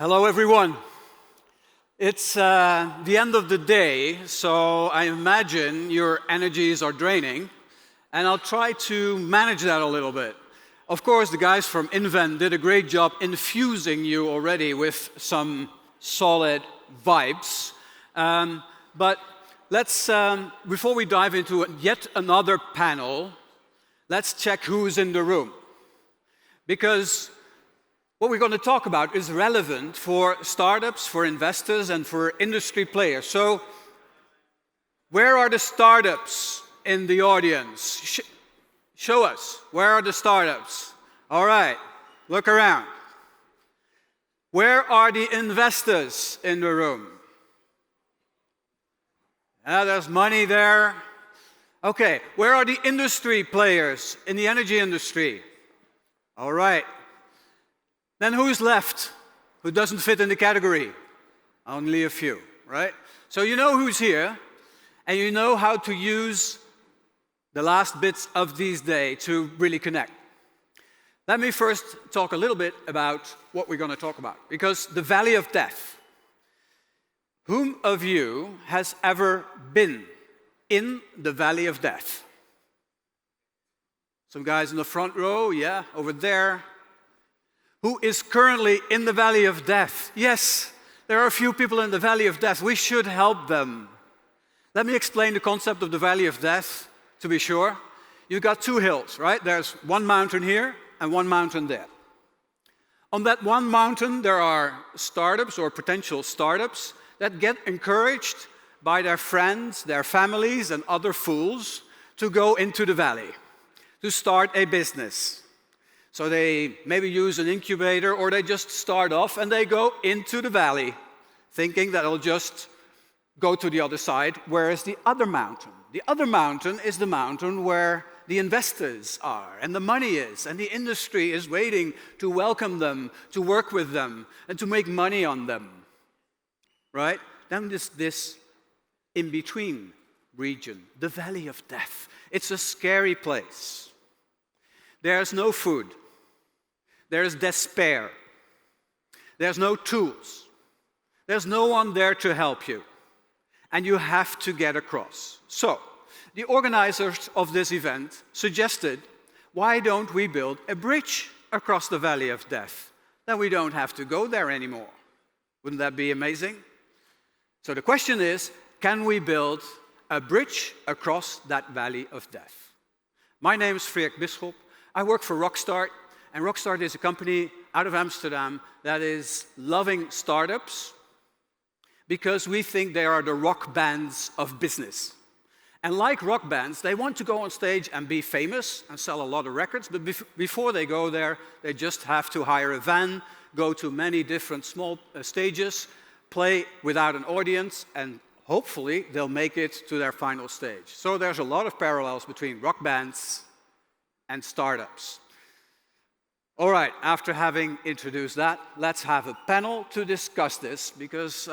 Hello, everyone. It's the end of the day, so I imagine your energies are draining, and I'll try to manage that a little bit. Of course, the guys from Neufund did a great job infusing you already with some solid vibes. But let's, before we dive into yet another panel, let's check who's in the room. Because what we're going to talk about is relevant for startups, for investors, and for industry players. So, where are the startups in the audience? Show us. Where are the startups? All right, look around. Where are the investors in the room? There's money there. Okay, where are the industry players in the energy industry? All right. Then who's left? Who doesn't fit in the category? Only a few, right? So you know who's here, and you know how to use the last bits of these days to really connect. Let me first talk a little bit about what we're going to talk about, because the Valley of Death. Whom of you has ever been in the Valley of Death? Some guys in the front row, yeah, over there. Who is currently in the Valley of Death? Yes, there are a few people in the Valley of Death. We should help them. Let me explain the concept of the Valley of Death, to be sure. You've got two hills, right? There's one mountain here and one mountain there. On that one mountain, there are startups or potential startups that get encouraged by their friends, their families, and other fools to go into the valley, to start a business. So they maybe use an incubator, or they just start off and they go into the valley, thinking that it'll just go to the other side. Where is the other mountain? The other mountain is the mountain where the investors are, and the money is, and the industry is waiting to welcome them, to work with them, and to make money on them. Right? Then this in-between region, the Valley of Death. It's a scary place. There's no food. There's despair. There's no tools. There's no one there to help you. And you have to get across. So, the organizers of this event suggested, why don't we build a bridge across the Valley of Death? Then we don't have to go there anymore. Wouldn't that be amazing? So the question is, can we build a bridge across that Valley of Death? My name is Freerk, Bisschop. I work for Rockstart, and Rockstart is a company out of Amsterdam that is loving startups because we think they are the rock bands of business. And like rock bands, they want to go on stage and be famous and sell a lot of records, but before they go there, they just have to hire a van, go to many different small stages, play without an audience, and hopefully they'll make it to their final stage. So there's a lot of parallels between rock bands and startups. All right, after having introduced that, let's have a panel to discuss this, because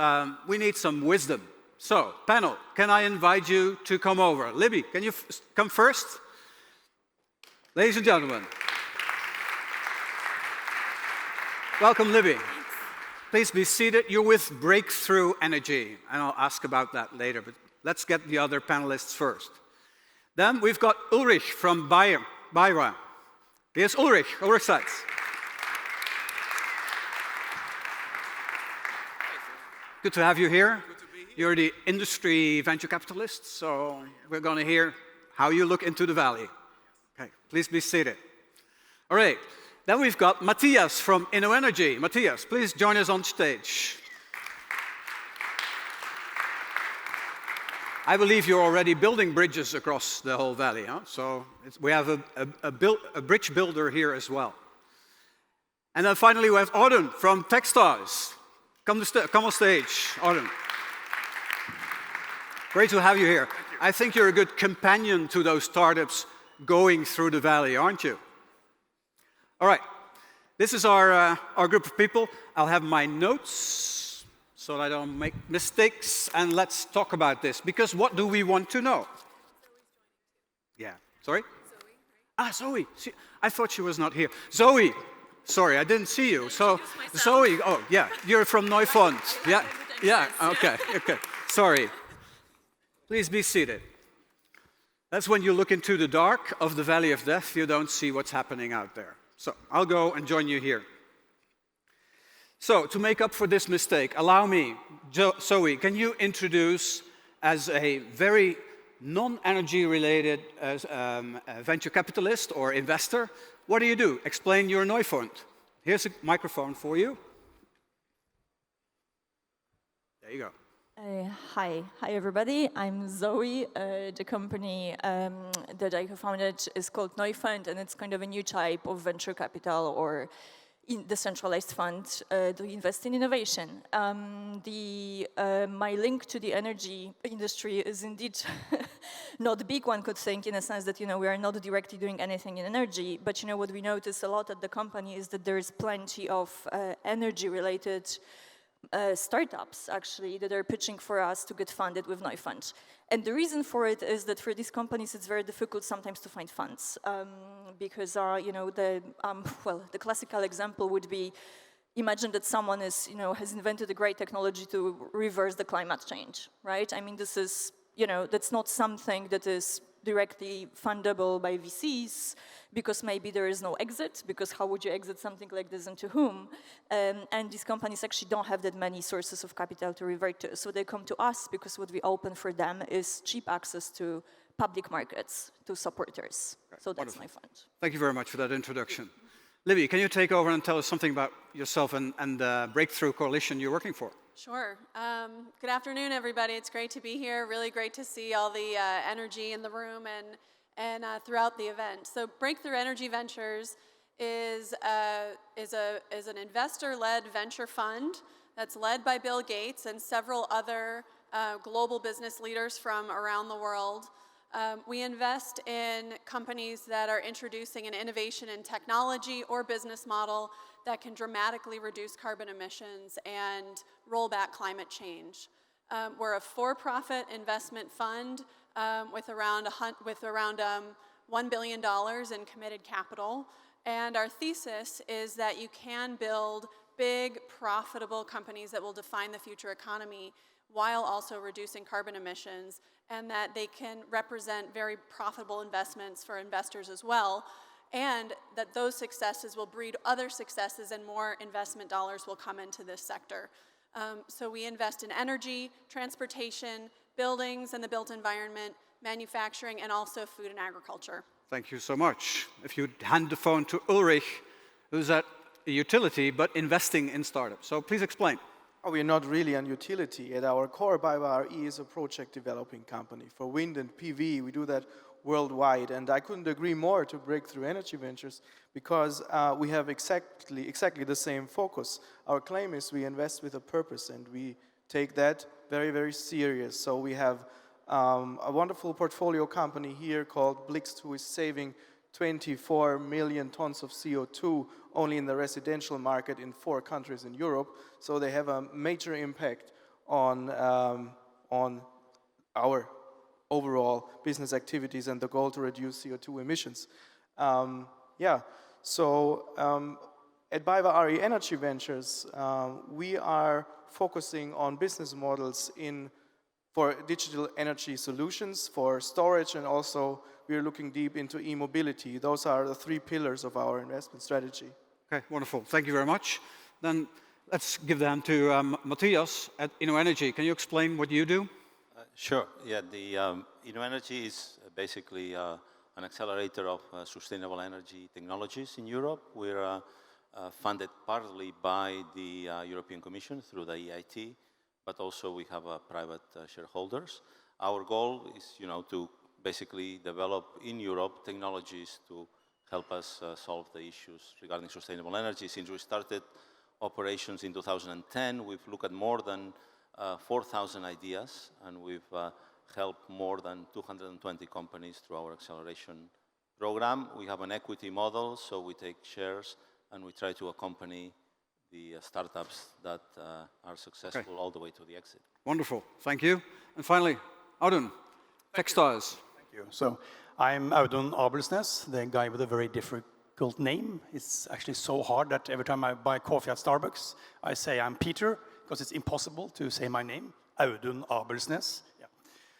we need some wisdom. So, panel, can I invite you to come over? Libby, can you come first? Ladies and gentlemen. Welcome, Libby. Please be seated. You're with Breakthrough Energy, and I'll ask about that later, but let's get the other panelists first. Then we've got Ulrich from BayWa. Here's Ulrich Seitz. Good to have you here. Good to be here. You're the industry venture capitalist, so we're going to hear how you look into the valley. Okay, please be seated. All right, then we've got Matias from InnoEnergy. Matias, please join us on stage. I believe you're already building bridges across the whole valley, huh? So we have a bridge builder here as well. And then finally we have Audun from TechStars. Come on stage, Audun. Great to have you here. I think you're a good companion to those startups going through the valley, aren't you? All right, this is our group of people. I'll have my notes so that I don't make mistakes, and let's talk about this, because what do we want to know? Yeah, sorry? Zoe, right? Zoe. I thought she was not here. Zoe, Sorry, I didn't see you. So, Zoe, oh yeah, you're from Neufund. Yeah, yeah, okay, okay. Sorry. Please be seated. That's when you look into the dark of the valley of death, you don't see what's happening out there. So I'll go and join you here. So to make up for this mistake, allow me, Zoe, can you introduce as a very non-energy related venture capitalist or investor, what do? Explain your Neufund. Here's a microphone for you. There you go. Hi everybody. I'm Zoe. The company that I co-founded is called Neufund, and it's kind of a new type of venture capital or decentralized fund to invest in innovation. My link to the energy industry is indeed not big, one could think, in a sense that we are not directly doing anything in energy. But what we notice a lot at the company is that there is plenty of energy-related startups, actually, that are pitching for us to get funded with Neufund. And the reason for it is that for these companies, it's very difficult sometimes to find funds because, the classical example would be, imagine that someone has invented a great technology to reverse the climate change, right? I mean, this is, that's not something that is directly fundable by VCs, because maybe there is no exit, because how would you exit something like this and to whom? And these companies actually don't have that many sources of capital to revert to. So they come to us because what we open for them is cheap access to public markets, to supporters. Okay, so that's my fund. Thank you very much for that introduction. Libby, can you take over and tell us something about yourself and the Breakthrough Coalition you're working for? Sure. Good afternoon, everybody. It's great to be here. Really great to see all the energy in the room and throughout the event. So Breakthrough Energy Ventures is an investor-led venture fund that's led by Bill Gates and several other global business leaders from around the world. We invest in companies that are introducing an innovation in technology or business model that can dramatically reduce carbon emissions and roll back climate change. We're a for-profit investment fund with around $1 billion in committed capital. And our thesis is that you can build big, profitable companies that will define the future economy while also reducing carbon emissions, and that they can represent very profitable investments for investors as well, and that those successes will breed other successes and more investment dollars will come into this sector. So we invest in energy, transportation, buildings and the built environment, manufacturing, and also food and agriculture. Thank you so much. If you hand the phone to Ulrich, who's at a utility but investing in startups. So please explain. Oh, we're not really a utility. At our core, BayWa is a project developing company. For wind and PV, we do that worldwide. And I couldn't agree more to Breakthrough Energy Ventures because we have exactly the same focus. Our claim is we invest with a purpose, and we take that very, very serious. So we have a wonderful portfolio company here called Blixt, who is saving 24 million tons of CO2 only in the residential market in 4 countries in Europe. So they have a major impact on our overall business activities and the goal to reduce CO2 emissions. At BayWa Energy Ventures, we are focusing on business models for digital energy solutions, for storage, and also we are looking deep into e-mobility. Those are the 3 pillars of our investment strategy. Okay, wonderful. Thank you very much. Then let's give the hand to Matias at InnoEnergy. Can you explain what you do? Sure. Yeah, the InnoEnergy is basically an accelerator of sustainable energy technologies in Europe. We're funded partly by the European Commission through the EIT, but also we have private shareholders. Our goal is, to basically develop in Europe technologies to help us solve the issues regarding sustainable energy. Since we started operations in 2010, we've looked at more than 4,000 ideas, and we've helped more than 220 companies through our acceleration program. We have an equity model, so we take shares and we try to accompany the startups that are successful all the way to the exit. Wonderful, thank you. And finally, Audun, TechStars. Thank you. So I'm Audun Abelsnes, the guy with a very difficult name. It's actually so hard that every time I buy coffee at Starbucks, I say I'm Peter, because it's impossible to say my name, Audun Abelsnes. Yeah.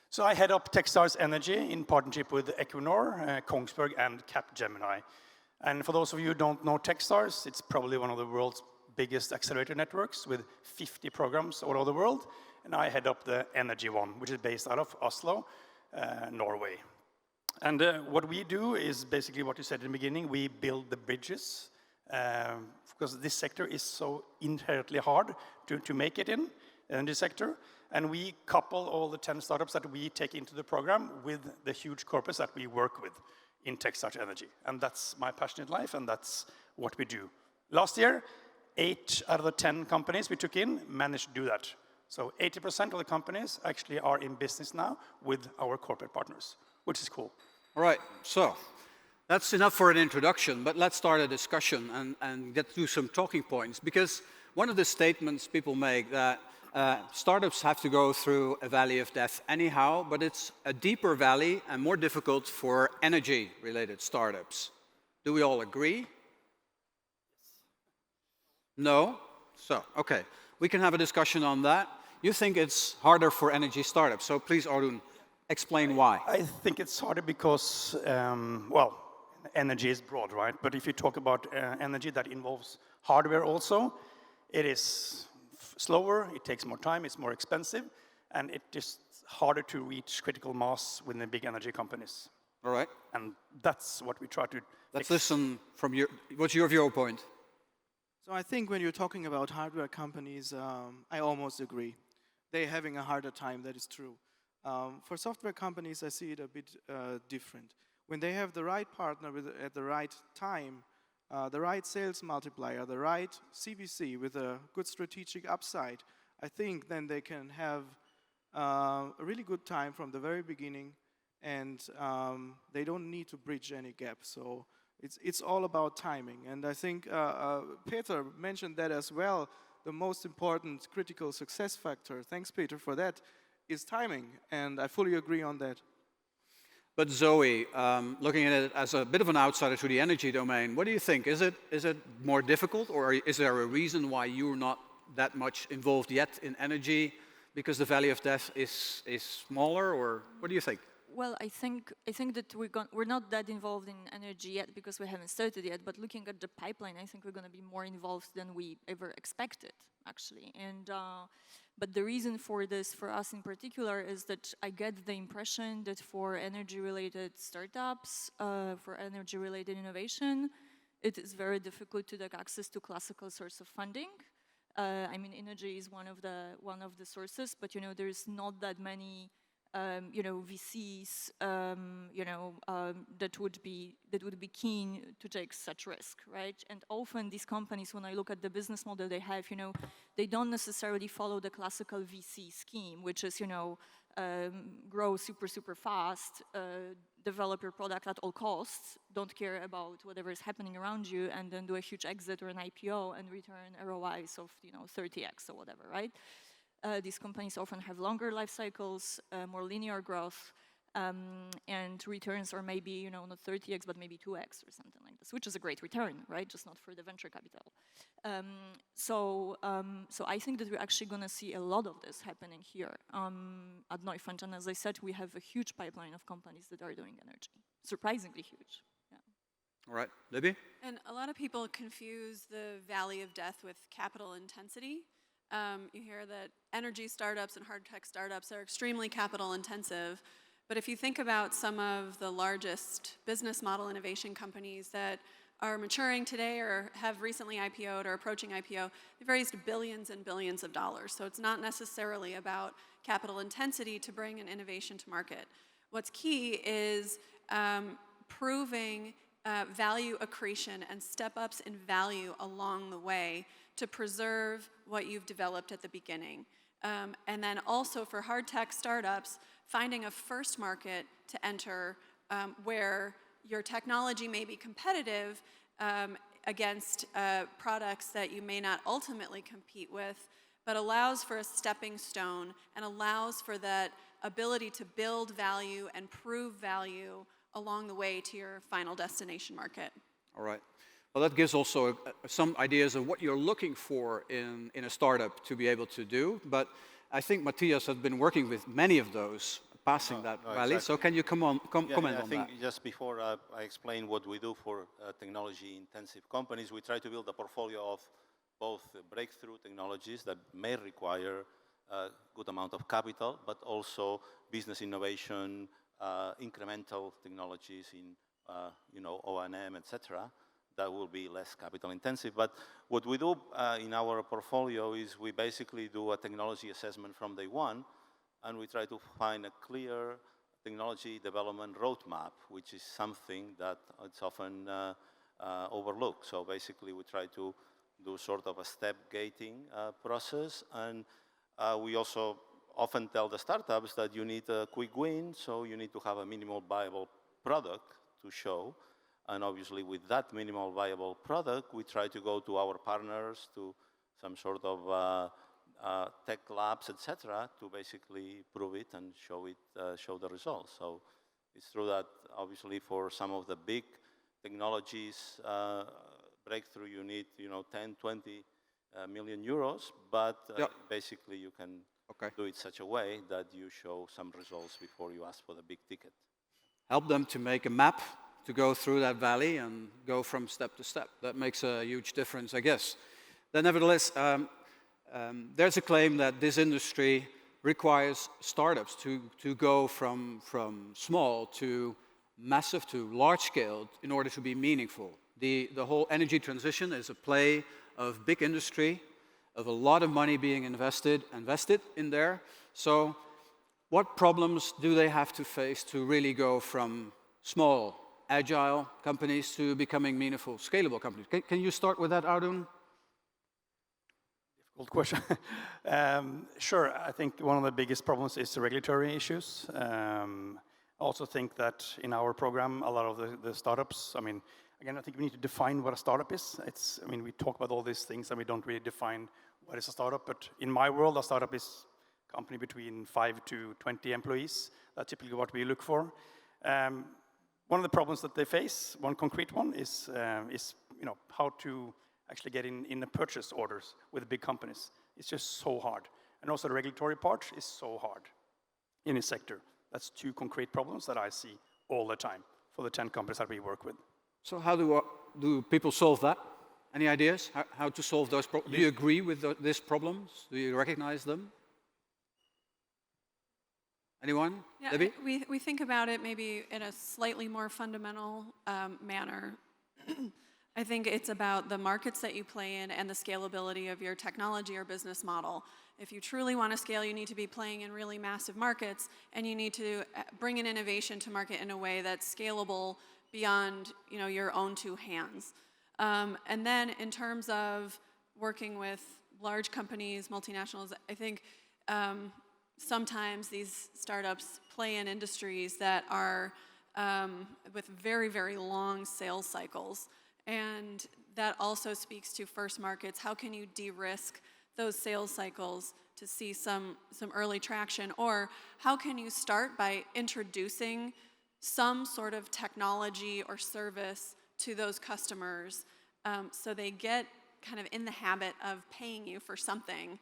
So I head up TechStars Energy in partnership with Equinor, Kongsberg, and Capgemini. And for those of you who don't know TechStars, it's probably one of the world's biggest accelerator networks with 50 programs all over the world. And I head up the energy one, which is based out of Oslo, Norway. And what we do is basically what you said in the beginning. We build the bridges, because this sector is so inherently hard to make it in, the energy sector. And we couple all the 10 startups that we take into the program with the huge corporates that we work with in TechStars Energy. And that's my passion in life, and that's what we do. Last year, 8 out of the 10 companies we took in managed to do that. So 80% of the companies actually are in business now with our corporate partners, which is cool. All right, so that's enough for an introduction, but let's start a discussion and get through some talking points. Because one of the statements people make that startups have to go through a valley of death anyhow, but it's a deeper valley and more difficult for energy-related startups. Do we all agree? No? So, okay. We can have a discussion on that. You think it's harder for energy startups, so please, Audun, explain why. I think it's harder because, well, energy is broad, right? But if you talk about energy that involves hardware also, it is slower, it takes more time, it's more expensive, and it is harder to reach critical mass within the big energy companies. All right. And that's what we try to Let's listen from your, what's your viewpoint? So I think when you're talking about hardware companies, I almost agree. They're having a harder time, that is true. For software companies, I see it a bit different. When they have the right partner at the right time, the right sales multiplier, the right CVC with a good strategic upside, I think then they can have a really good time from the very beginning, and they don't need to bridge any gap. So it's all about timing. And I think Peter mentioned that as well. The most important critical success factor, thanks Peter for that, is timing. And I fully agree on that. But Zoe, looking at it as a bit of an outsider to the energy domain, what do you think? Is it more difficult, or is there a reason why you're not that much involved yet in energy, because the valley of death is smaller, or what do you think? Well, I think that we're not that involved in energy yet because we haven't started yet. But looking at the pipeline, I think we're going to be more involved than we ever expected, actually. And but the reason for this, for us in particular, is that I get the impression that for energy-related startups, for energy-related innovation, it is very difficult to get access to classical source of funding. I mean, energy is one of the sources, but there's not that many. VCs, that would be keen to take such risk, right? And often these companies, when I look at the business model they have, they don't necessarily follow the classical VC scheme, which is, grow super fast, develop your product at all costs, don't care about whatever is happening around you, and then do a huge exit or an IPO and return ROIs of 30x or whatever, right? These companies often have longer life cycles, more linear growth, and returns are maybe, not 30x, but maybe 2x or something like this, which is a great return, right? Just not for the venture capital. So I think that we're actually going to see a lot of this happening here at Neufund. And as I said, we have a huge pipeline of companies that are doing energy, surprisingly huge. Yeah. All right, Libby? And a lot of people confuse the valley of death with capital intensity. You hear that energy startups and hard tech startups are extremely capital intensive, but if you think about some of the largest business model innovation companies that are maturing today or have recently IPO'd or approaching IPO, they've raised billions and billions of dollars. So it's not necessarily about capital intensity to bring an innovation to market. What's key is proving value accretion and step-ups in value along the way to preserve what you've developed at the beginning. And then also for hard tech startups, finding a first market to enter where your technology may be competitive against products that you may not ultimately compete with, but allows for a stepping stone and allows for that ability to build value and prove value along the way to your final destination market. All right. Well, that gives also some ideas of what you're looking for in a startup to be able to do. But I think Matias has been working with many of those, passing that valley. Exactly. So can you comment on I that? think just before I explain what we do for technology-intensive companies, we try to build a portfolio of both breakthrough technologies that may require a good amount of capital, but also business innovation, incremental technologies in O&M, etc. That will be less capital intensive. But what we do in our portfolio is we basically do a technology assessment from day one, and we try to find a clear technology development roadmap, which is something that it's often overlooked. So basically we try to do sort of a step gating process, and we also often tell the startups that you need a quick win, so you need to have a minimal viable product to show. And obviously with that minimal viable product, we try to go to our partners, to some sort of tech labs, etc., to basically prove it and show the results. So it's true that obviously for some of the big technologies breakthrough, you need 10, 20 million euros, but basically you can do it such a way that you show some results before you ask for the big ticket. Help them to make a map to go through that valley and go from step to step. That makes a huge difference, I guess. Then nevertheless, there's a claim that this industry requires startups to go from small to massive to large scale in order to be meaningful. The whole energy transition is a play of big industry, of a lot of money being invested in there. So what problems do they have to face to really go from small, agile companies to becoming meaningful, scalable companies? Can you start with that, Audun? Difficult question. Sure, I think one of the biggest problems is the regulatory issues. I also think that in our program, a lot of the startups, again, I think we need to define what a startup is. We talk about all these things and we don't really define what is a startup, but in my world, a startup is a company between 5 to 20 employees. That's typically what we look for. One of the problems that they face, one concrete one, is how to actually get in the purchase orders with big companies. It's just so hard. And also the regulatory part is so hard in this sector. That's two concrete problems that I see all the time for the 10 companies that we work with. So how do people solve that? Any ideas how to solve those problems? Do you agree with these problems? Do you recognize them? Anyone? Yeah, Libby? we think about it maybe in a slightly more fundamental manner. I think it's about the markets that you play in and the scalability of your technology or business model. If you truly want to scale, you need to be playing in really massive markets, and you need to bring an innovation to market in a way that's scalable beyond your own two hands. And then in terms of working with large companies, multinationals, I think sometimes these startups play in industries that are with very, very long sales cycles. And that also speaks to first markets. How can you de-risk those sales cycles to see some early traction? Or how can you start by introducing some sort of technology or service to those customers so they get kind of in the habit of paying you for something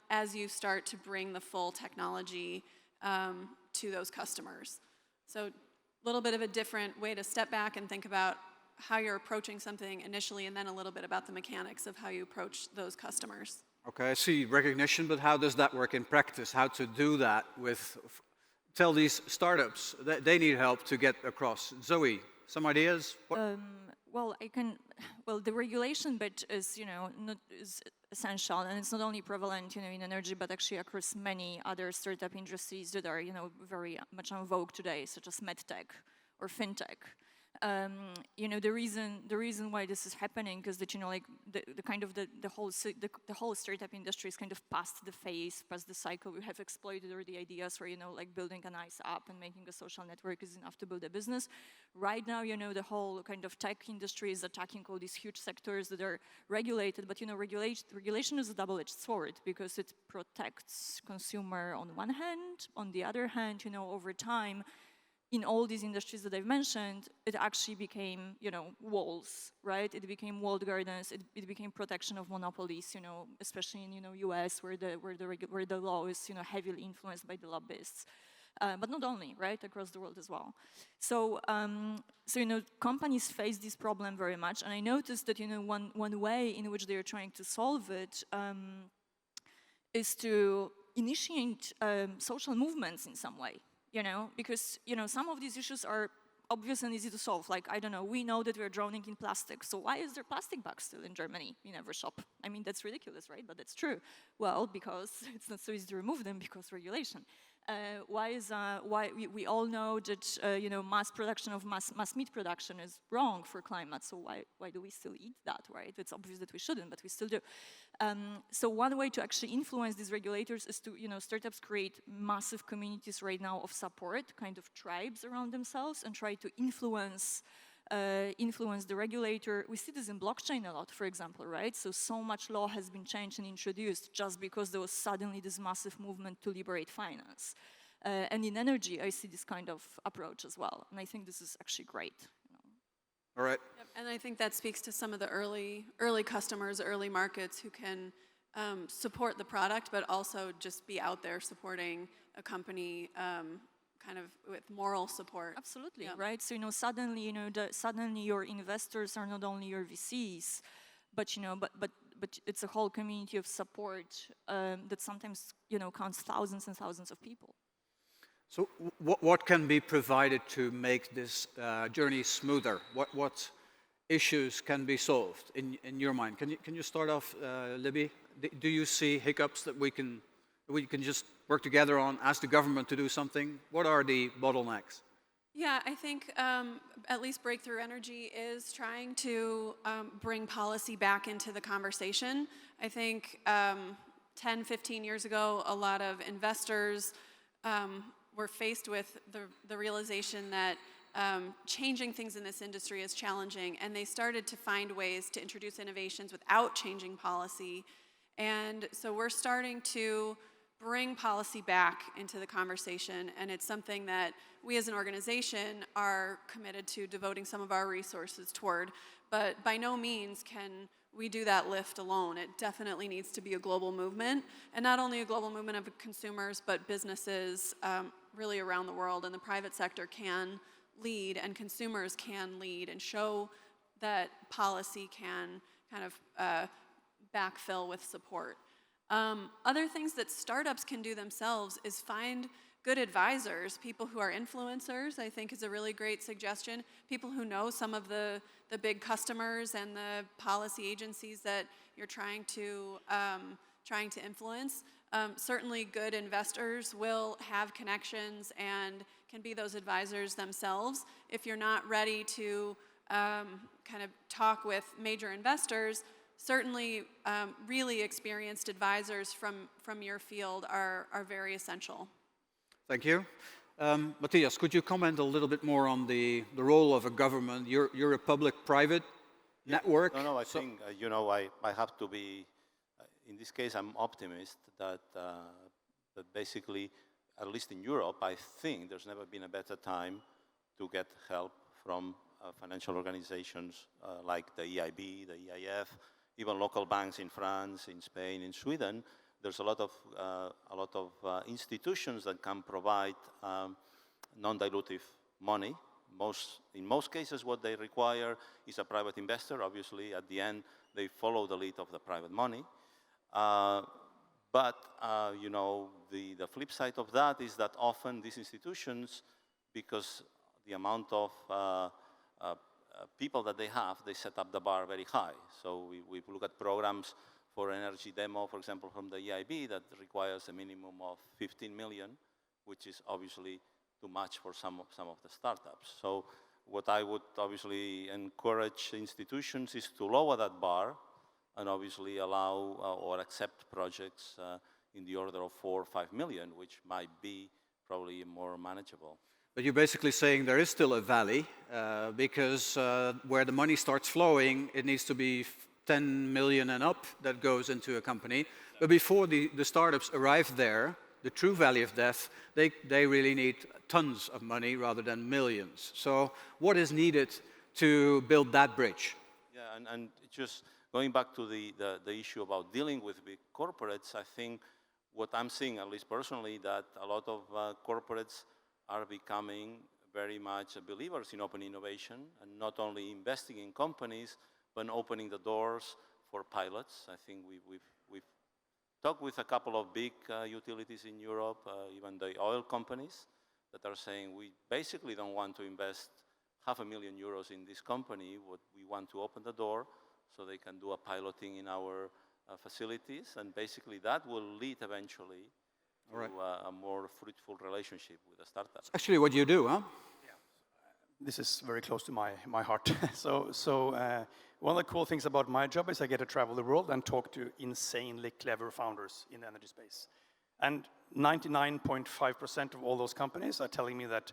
as you start to bring the full technology to those customers. So a little bit of a different way to step back and think about how you're approaching something initially, and then a little bit about the mechanics of how you approach those customers. Okay, I see recognition, but how does that work in practice? How to do that tell these startups that they need help to get across. Zoe, some ideas? The regulation bit is, is essential, and it's not only prevalent, in energy, but actually across many other startup industries that are, very much on vogue today, such as medtech or fintech. The reason why this is happening is that the whole startup industry is kind of past the cycle. We have exploited already ideas where building a nice app and making a social network is enough to build a business. Right now, the whole kind of tech industry is attacking all these huge sectors that are regulated. But regulation is a double-edged sword because it protects consumer on one hand. On the other hand, over time, in all these industries that I've mentioned, it actually became, walls, right? It became walled gardens. It became protection of monopolies, especially in, US, where the law is, heavily influenced by the lobbyists. But not only, right, across the world as well. So, companies face this problem very much, and I noticed that, one way in which they are trying to solve it is to initiate social movements in some way, because, some of these issues are obvious and easy to solve. Like, I don't know, we know that we're drowning in plastic, so why is there plastic bags still in Germany in every shop? I mean, that's ridiculous, right? But that's true. Well, because it's not so easy to remove them because regulation. Why we all know that mass production of mass meat production is wrong for climate. So why do we still eat that, right? It's obvious that we shouldn't, but we still do. So one way to actually influence these regulators is to startups create massive communities right now of support, kind of tribes around themselves, and try to influence the regulator. We see this in blockchain a lot, for example, right? So much law has been changed and introduced just because there was suddenly this massive movement to liberate finance. And in energy, I see this kind of approach as well. And I think this is actually great. All right. Yep. And I think that speaks to some of the early customers, early markets who can support the product, but also just be out there supporting a company kind of with moral support. Absolutely, yeah. right? So suddenly your investors are not only your VCs, but but it's a whole community of support that sometimes counts thousands and thousands of people. So what can be provided to make this journey smoother? What issues can be solved in your mind? Can you start off, Libby? Do you see hiccups that we can just work together on, ask the government to do something? What are the bottlenecks? Yeah, I think at least Breakthrough Energy is trying to bring policy back into the conversation. I think 10, 15 years ago, a lot of investors were faced with the realization that changing things in this industry is challenging, and they started to find ways to introduce innovations without changing policy. And so we're starting to bring policy back into the conversation, and it's something that we as an organization are committed to devoting some of our resources toward, but by no means can we do that lift alone. It definitely needs to be a global movement, and not only a global movement of consumers, but businesses really around the world, and the private sector can lead, and consumers can lead, and show that policy can kind of backfill with support. Other things that startups can do themselves is find good advisors, people who are influencers, I think is a really great suggestion. People who know some of the big customers and the policy agencies that you're trying to influence. Certainly good investors will have connections and can be those advisors themselves. If you're not ready to kind of talk with major investors, certainly really experienced advisors from your field are very essential. Thank you. Matias, could you comment a little bit more on the role of a government? You're a public-private network. No, I think, I have to be, in this case, I'm optimist that basically, at least in Europe, I think there's never been a better time to get help from financial organizations like the EIB, the EIF, even local banks in France, in Spain, in Sweden. There's a lot of institutions that can provide non-dilutive money. In most cases, what they require is a private investor. Obviously, at the end, they follow the lead of the private money. But the flip side of that is that often these institutions, because the amount of people that they have, they set up the bar very high. So we look at programs for energy demo, for example, from the EIB that requires a minimum of 15 million, which is obviously too much for some of the startups. So what I would obviously encourage institutions is to lower that bar and obviously allow or accept projects in the order of 4 or 5 million, which might be probably more manageable. But you're basically saying there is still a valley because where the money starts flowing, it needs to be 10 million and up that goes into a company. But before the startups arrive there, the true valley of death, they really need tons of money rather than millions. So what is needed to build that bridge? Yeah, and just going back to the issue about dealing with big corporates, I think what I'm seeing, at least personally, that a lot of corporates are becoming very much believers in open innovation and not only investing in companies, but opening the doors for pilots. I think we've talked with a couple of big utilities in Europe, even the oil companies, that are saying we basically don't want to invest €500,000 in this company. What we want to open the door so they can do a piloting in our facilities, and basically that will lead eventually to a more fruitful relationship with the startups. Actually, what you do, huh? This is very close to my heart. So one of the cool things about my job is I get to travel the world and talk to insanely clever founders in the energy space. And 99.5% of all those companies are telling me that,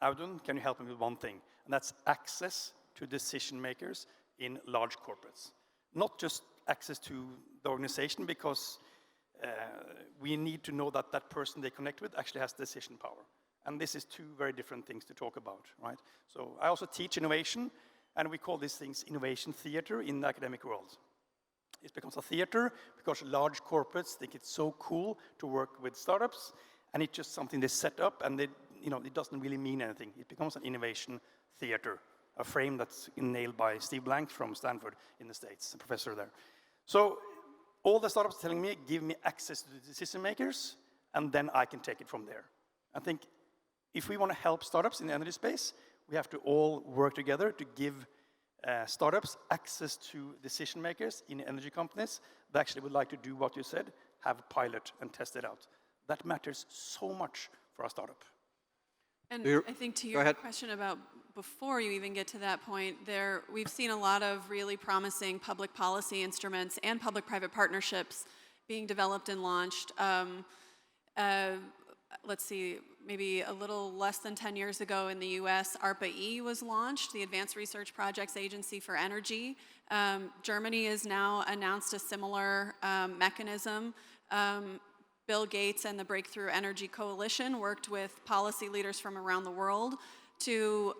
Audun, can you help me with one thing? And that's access to decision makers in large corporates. Not just access to the organization, because we need to know that that person they connect with actually has decision power. And this is two very different things to talk about, right? So I also teach innovation, and we call these things innovation theater in the academic world. It becomes a theater because large corporates think it's so cool to work with startups, and it's just something they set up, and they, it doesn't really mean anything. It becomes an innovation theater, a frame that's nailed by Steve Blank from Stanford in the States, a professor there. So all the startups are telling me, give me access to the decision makers, and then I can take it from there. I think if we want to help startups in the energy space, we have to all work together to give startups access to decision makers in energy companies that actually would like to do what you said, have a pilot and test it out. That matters so much for our startup. And I think to your question about before you even get to that point, we've seen a lot of really promising public policy instruments and public-private partnerships being developed and launched. Let's see, maybe a little less than 10 years ago in the US, ARPA-E was launched, the Advanced Research Projects Agency for Energy. Germany has now announced a similar mechanism. Bill Gates and the Breakthrough Energy Coalition worked with policy leaders from around the world to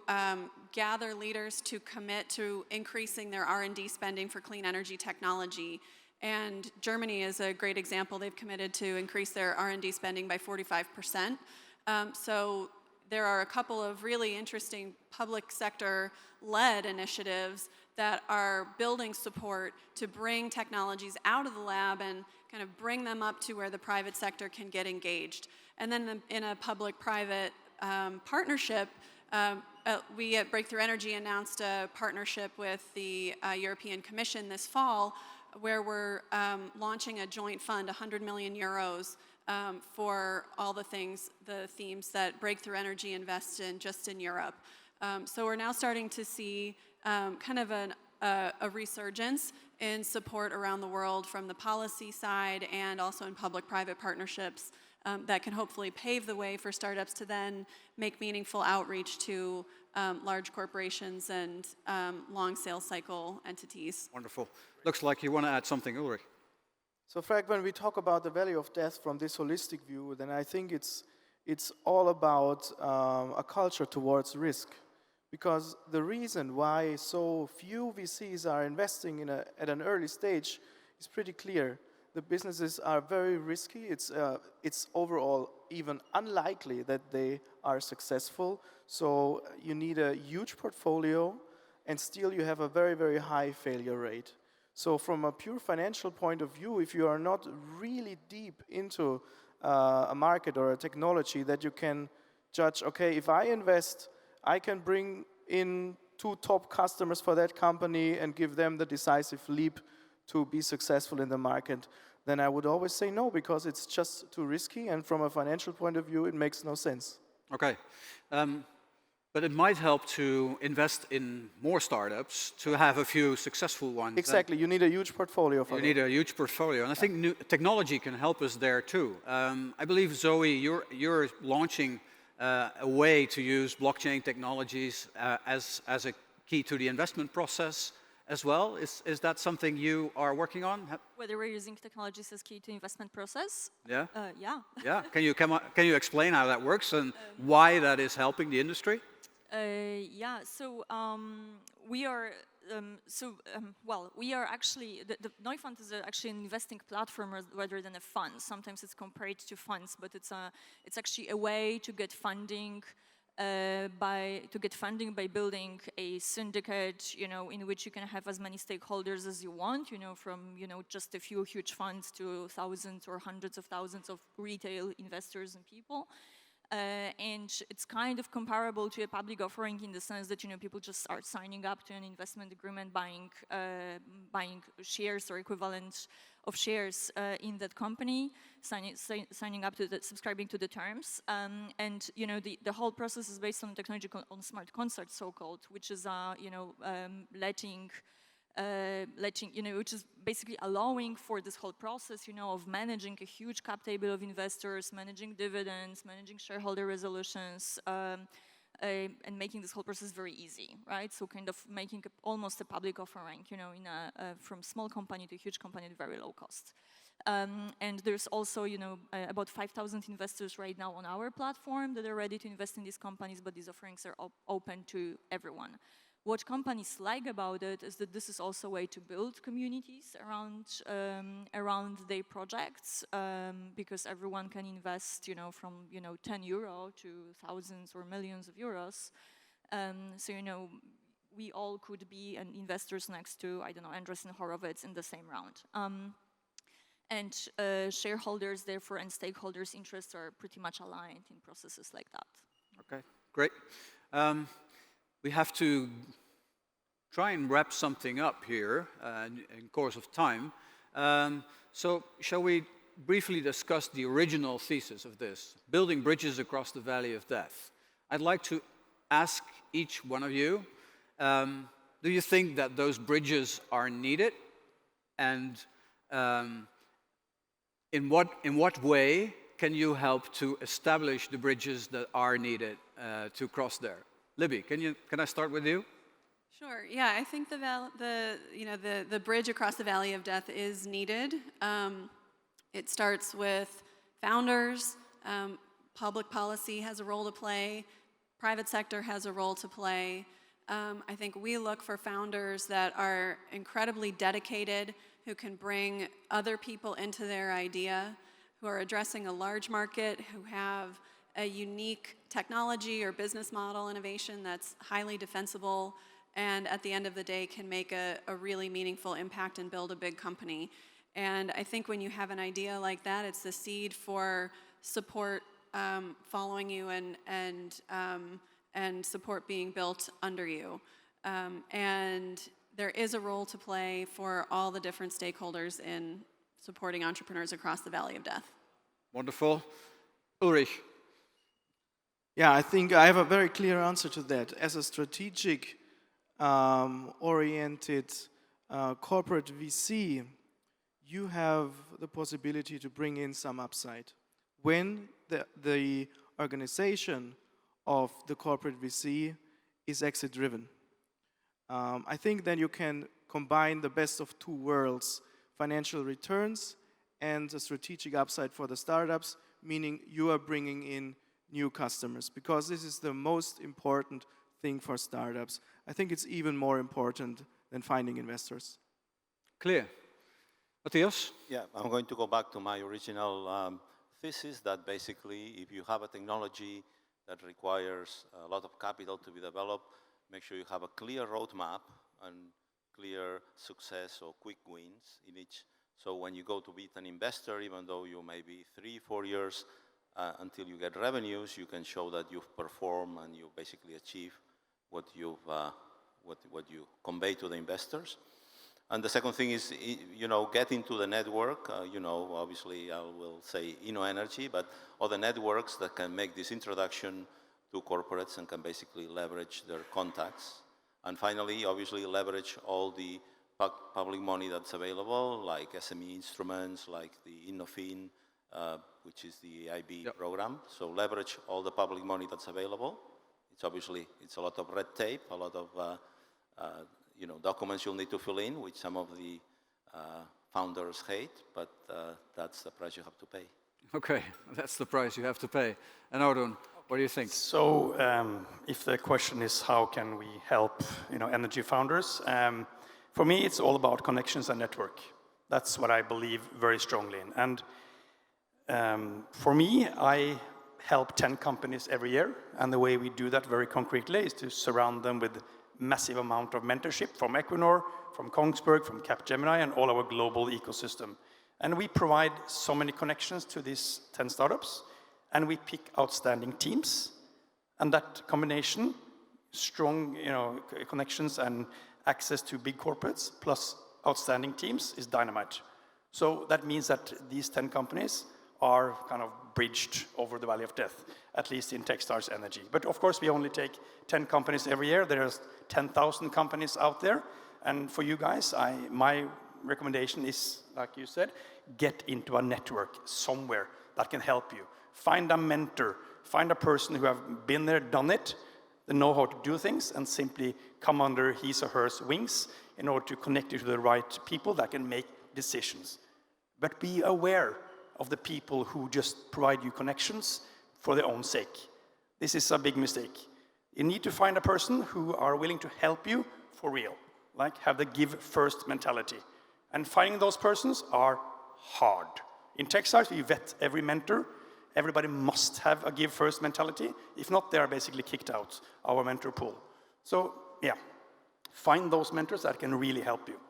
gather leaders to commit to increasing their R&D spending for clean energy technology. And Germany is a great example. They've committed to increase their R&D spending by 45%. So there are a couple of really interesting public sector-led initiatives that are building support to bring technologies out of the lab and kind of bring them up to where the private sector can get engaged. And then in a public-private partnership, we at Breakthrough Energy announced a partnership with the European Commission this fall, where we're launching a joint fund, 100 million euros, for all the themes that Breakthrough Energy invests in just in Europe. So we're now starting to see kind of a resurgence in support around the world from the policy side and also in public-private partnerships that can hopefully pave the way for startups to then make meaningful outreach to large corporations and long sales cycle entities. Wonderful. Looks like you want to add something, Ulrich. So, Freerk, when we talk about the value of death from this holistic view, then I think it's all about a culture towards risk. Because the reason why so few VCs are investing at an early stage is pretty clear. The businesses are very risky. It's overall even unlikely that they are successful. So you need a huge portfolio, and still you have a very, very high failure rate. So from a pure financial point of view, if you are not really deep into a market or a technology that you can judge, okay, if I invest, I can bring in 2 top customers for that company and give them the decisive leap to be successful in the market, then I would always say no, because it's just too risky, and from a financial point of view, it makes no sense. Okay. But it might help to invest in more startups to have a few successful ones. Exactly. You need a huge portfolio for that. You need a huge portfolio. And I think technology can help us there too. I believe, Zoe, you're launching a way to use blockchain technologies as a key to the investment process. as well? Is that something you are working on? Whether we're using technologies as key to investment process? Yeah? Yeah. Yeah. Can you explain how that works and why that is helping the industry? Yeah, so we are, we are actually, the Neufund is actually an investing platform rather than a fund. Sometimes it's compared to funds, but it's actually a way to get funding by building a syndicate, in which you can have as many stakeholders as you want, from, just a few huge funds to thousands or hundreds of thousands of retail investors and people. And it's kind of comparable to a public offering in the sense that people just start signing up to an investment agreement, buying shares or equivalent of shares in that company, signing up to subscribing to the terms, and the whole process is based on technology on smart contracts, so-called, which is which is basically allowing for this whole process, of managing a huge cap table of investors, managing dividends, managing shareholder resolutions, and making this whole process very easy, right? So kind of making almost a public offering, from small company to huge company at very low cost. And there's also, about 5,000 investors right now on our platform that are ready to invest in these companies, but these offerings are open to everyone. What companies like about it is that this is also a way to build communities around their projects, because everyone can invest, from 10 euro to thousands or millions of euros. So we all could be investors next to, I don't know, Andreessen Horowitz in the same round. And shareholders, therefore, and stakeholders' interests are pretty much aligned in processes like that. Okay, great. We have to try and wrap something up here in course of time. So shall we briefly discuss the original thesis of this, building bridges across the valley of death? I'd like to ask each one of you, do you think that those bridges are needed? And in what way can you help to establish the bridges that are needed to cross there? Libby, can I start with you? Sure. Yeah, I think the bridge across the valley of death is needed. It starts with founders. Public policy has a role to play. Private sector has a role to play. I think we look for founders that are incredibly dedicated, who can bring other people into their idea, who are addressing a large market, who have a unique technology or business model innovation that's highly defensible, and at the end of the day can make a really meaningful impact and build a big company. And I think when you have an idea like that, it's the seed for support following you and support being built under you. And there is a role to play for all the different stakeholders in supporting entrepreneurs across the valley of death. Wonderful. Ulrich. Yeah, I think I have a very clear answer to that. As a strategic oriented corporate VC, you have the possibility to bring in some upside. When the organization of the corporate VC is exit driven. I think then you can combine the best of two worlds, financial returns and a strategic upside for the startups, meaning you are bringing in new customers, because this is the most important thing for startups. I think it's even more important than finding investors. Clear. Matias? Yeah, I'm going to go back to my original thesis that basically if you have a technology that requires a lot of capital to be developed, make sure you have a clear roadmap and clear success or quick wins in each. So when you go to meet an investor, even though you may be 3-4 years until you get revenues, you can show that you've performed and you basically achieve what you convey to the investors. And the second thing is, get into the network. Obviously I will say InnoEnergy, but other networks that can make this introduction to corporates and can basically leverage their contacts. And finally, obviously leverage all the public money that's available, like SME instruments, like the Neufund, which is the IB program. So leverage all the public money that's available. It's a lot of red tape, a lot of documents you'll need to fill in, which some of the founders hate, but that's the price you have to pay. Okay, that's the price you have to pay. And Audun, what do you think? So, if the question is how can we help, energy founders, for me it's all about connections and network. That's what I believe very strongly in. And for me, I help 10 companies every year, and the way we do that very concretely is to surround them with massive amount of mentorship from Equinor, from Kongsberg, from Capgemini, and all our global ecosystem. And we provide so many connections to these 10 startups, and we pick outstanding teams. And that combination, strong connections and access to big corporates, plus outstanding teams, is dynamite. So that means that these 10 companies are kind of bridged over the valley of death, at least in TechStars Energy. But of course, we only take 10 companies every year. There's 10,000 companies out there. And for you guys, my recommendation is, like you said, get into a network somewhere that can help you. Find a mentor, find a person who have been there, done it, they know how to do things, and simply come under his or her wings in order to connect you to the right people that can make decisions. But be aware of the people who just provide you connections for their own sake. This is a big mistake. You need to find a person who are willing to help you for real, like have the give first mentality. And finding those persons are hard. In TechStars, we vet every mentor. Everybody must have a give first mentality. If not, they are basically kicked out our mentor pool. So yeah, find those mentors that can really help you.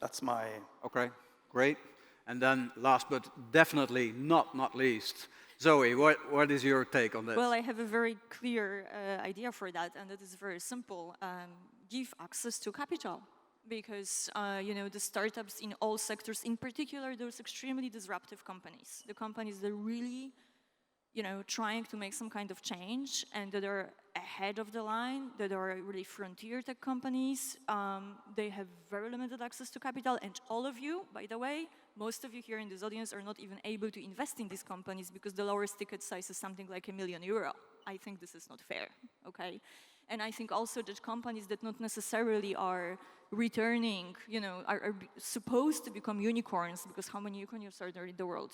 That's my... Okay, great. And then last but definitely not least, Zoe, what is your take on this? Well, I have a very clear idea for that, and it is very simple. Give access to capital. Because, the startups in all sectors, in particular, those extremely disruptive companies, the companies that really, trying to make some kind of change and that are ahead of the line, that are really frontier tech companies, they have very limited access to capital. And all of you, by the way, most of you here in this audience are not even able to invest in these companies because the lowest ticket size is something like €1 million. I think this is not fair, okay? And I think also that companies that not necessarily are returning, are supposed to become unicorns, because how many unicorns are there in the world,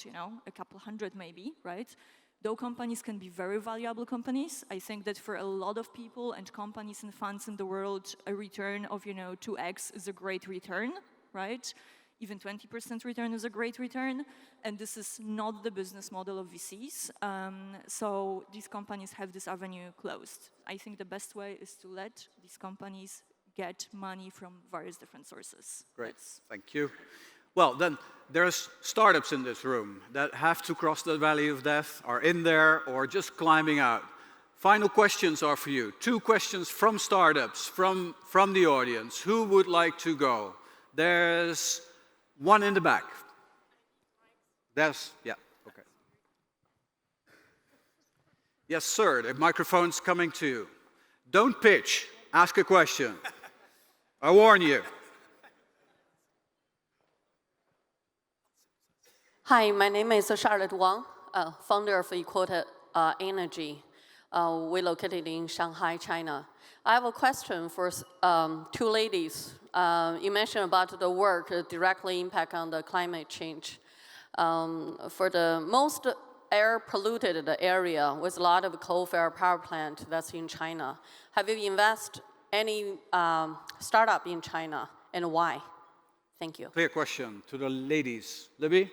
a couple hundred maybe, right? Those companies can be very valuable companies. I think that for a lot of people and companies and funds in the world, a return of, 2x is a great return, right? Even 20% return is a great return, and this is not the business model of VCs. So these companies have this avenue closed. I think the best way is to let these companies get money from various different sources. Great, thank you. Well, then there's startups in this room that have to cross the valley of death, are in there, or just climbing out. Final questions are for you. 2 questions from startups, from the audience. Who would like to go? There's one in the back. Yeah, okay. Yes, sir, the microphone's coming to you. Don't pitch, ask a question. I warn you. Hi, my name is Charlotte Wang, founder of Equator Energy. We're located in Shanghai, China. I have a question for 2 ladies. You mentioned about the work directly impact on the climate change. For the most air polluted area with a lot of coal-fired power plant that's in China, have you invested any startup in China, and why? Thank you. Clear question to the ladies. Libby?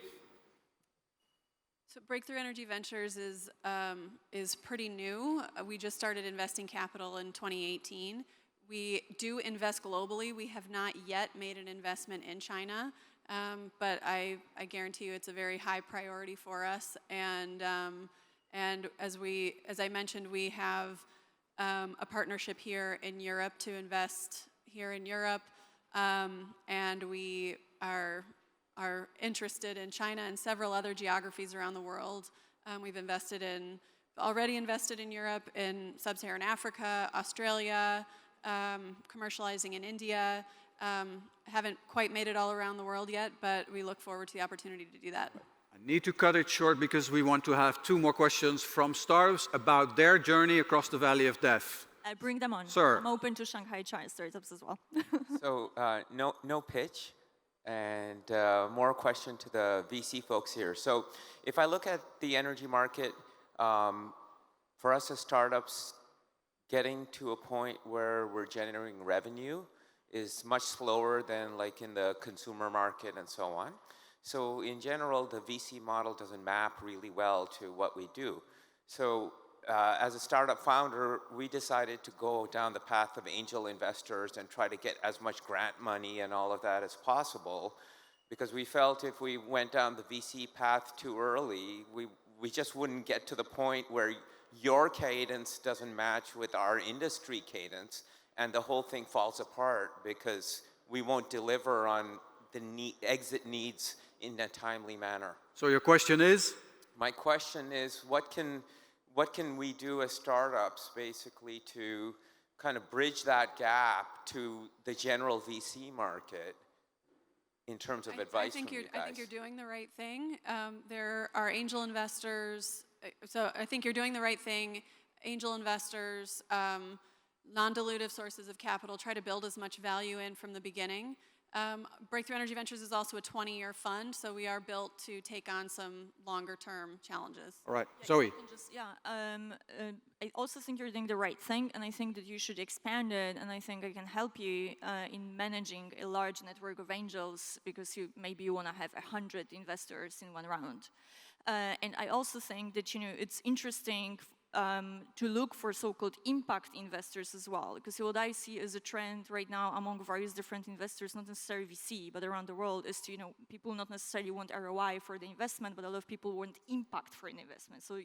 So Breakthrough Energy Ventures is pretty new. We just started investing capital in 2018. We do invest globally. We have not yet made an investment in China, but I guarantee you it's a very high priority for us. And as I mentioned, we have a partnership here in Europe to invest here in Europe, and we are interested in China and several other geographies around the world. We've already invested in Europe, in Sub-Saharan Africa, Australia, commercializing in India. Haven't quite made it all around the world yet, but we look forward to the opportunity to do that. I need to cut it short because we want to have 2 more questions from startups about their journey across the valley of death. Bring them on. Sir. I'm open to Shanghai China startups as well. So no pitch, and more question to the VC folks here. So if I look at the energy market, for us as startups, getting to a point where we're generating revenue is much slower than like in the consumer market and so on. So in general, the VC model doesn't map really well to what we do. So as a startup founder, we decided to go down the path of angel investors and try to get as much grant money and all of that as possible, because we felt if we went down the VC path too early, we just wouldn't get to the point where your cadence doesn't match with our industry cadence, and the whole thing falls apart because we won't deliver on the exit needs in a timely manner. So your question is? My question is, what can we do as startups basically to kind of bridge that gap to the general VC market in terms of advice from you guys? I think you're doing the right thing. There are angel investors, so I think you're doing the right thing. Angel investors, non-dilutive sources of capital, try to build as much value in from the beginning. Breakthrough Energy Ventures is also a 20-year fund, so we are built to take on some longer-term challenges. All right, Zoe. I also think you're doing the right thing, and I think that you should expand it, and I think I can help you in managing a large network of angels, because maybe you want to have 100 investors in one round. And I also think that it's interesting to look for so-called impact investors as well, because what I see as a trend right now among various different investors, not necessarily VC, but around the world, is to, people not necessarily want ROI for the investment, but a lot of people want impact for an investment. So,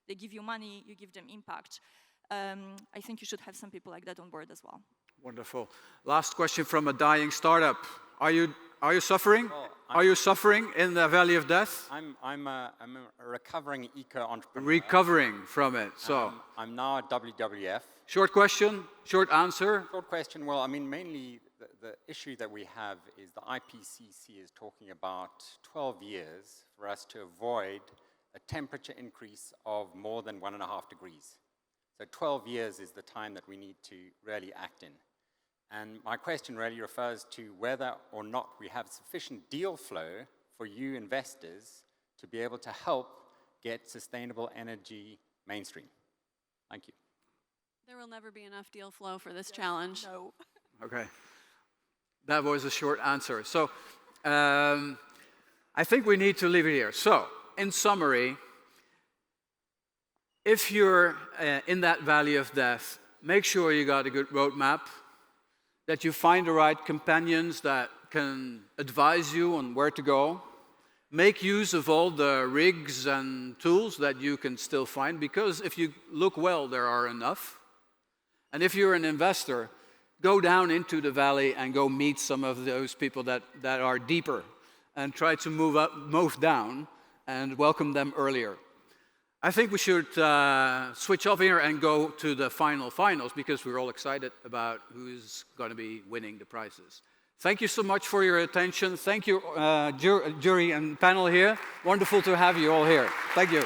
they give you money, you give them impact. I think you should have some people like that on board as well. Wonderful. Last question from a dying startup. Are you suffering? Are you suffering in the valley of death? I'm a recovering eco-entrepreneur. Recovering from it, so. I'm now at WWF. Short question, short answer. Short question, well, I mean, mainly the issue that we have is the IPCC is talking about 12 years for us to avoid a temperature increase of more than 1.5 degrees. So 12 years is the time that we need to really act in. And my question really refers to whether or not we have sufficient deal flow for you investors to be able to help get sustainable energy mainstream. Thank you. There will never be enough deal flow for this challenge. No. Okay. That was a short answer. So I think we need to leave it here. So, in summary, if you're in that valley of death, make sure you got a good roadmap, that you find the right companions that can advise you on where to go. Make use of all the rigs and tools that you can still find, because if you look well, there are enough. And if you're an investor, go down into the valley and go meet some of those people that are deeper, and try to move down and welcome them earlier. I think we should switch off here and go to the finals, because we're all excited about who's going to be winning the prizes. Thank you so much for your attention. Thank you, jury and panel here. Wonderful to have you all here. Thank you.